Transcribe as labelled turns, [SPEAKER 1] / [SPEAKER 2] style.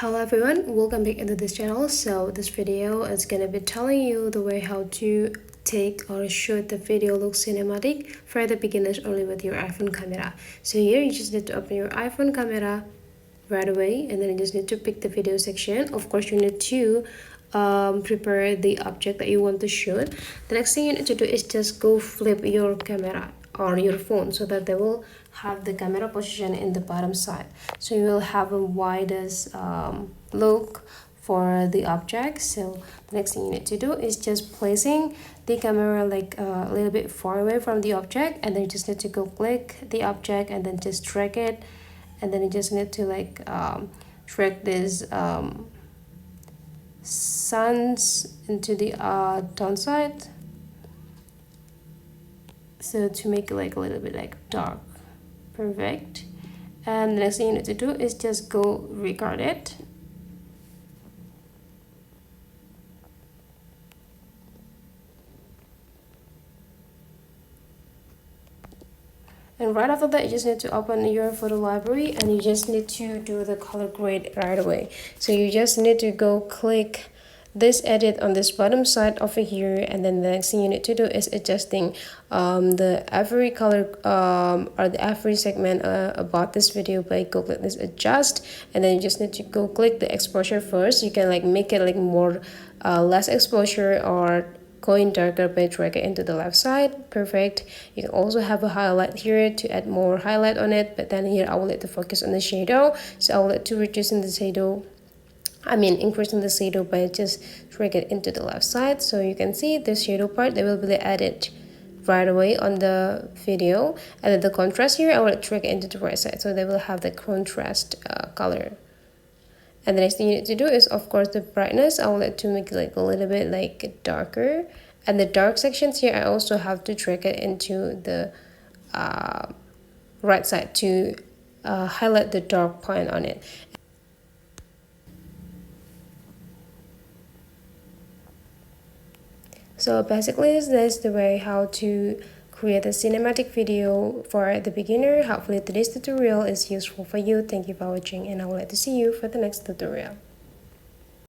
[SPEAKER 1] Hello everyone, welcome back into this channel. So this video is gonna be telling you the way how to take or shoot the video look cinematic for the beginners only with your iPhone camera. So here you just need to open your iPhone camera right away, and then you just need to pick the video section. Of course you need to prepare the object that you want to shoot. The next thing you need to do is just go flip your camera or your phone so that they will have the camera position in the bottom side, so you will have a widest look for the object. So the next thing you need to do is just placing the camera like a little bit far away from the object, and then you just need to go click the object and then just drag it, and then you just need to like drag this suns into the downside, so to make it like a little bit like dark. Perfect. And the next thing you need to do is just go record it. And right after that, you just need to open your photo library and you just need to do the color grade right away. So you just need to go click this edit on this bottom side over here, and then the next thing you need to do is adjusting the every color or the every segment about this video by go click this adjust, and then you just need to go click the exposure first. You can like make it like more less exposure or going darker by drag it into the left side. Perfect. You can also have a highlight here to add more highlight on it, but then here I will let to focus on the shadow, so I will let to reducing the shadow, increasing the shadow by just drag it into the left side. So you can see the shadow part, they will be added right away on the video, and then the contrast here I will drag it into the right side, so they will have the contrast color. And the next thing you need to do is of course the brightness. I will let to make it like a little bit like darker, and the dark sections here I also have to drag it into the right side to highlight the dark point on it. So basically this is the way how to create a cinematic video for the beginner. Hopefully today's tutorial is useful for you. Thank you for watching, and I would like to see you for the next tutorial.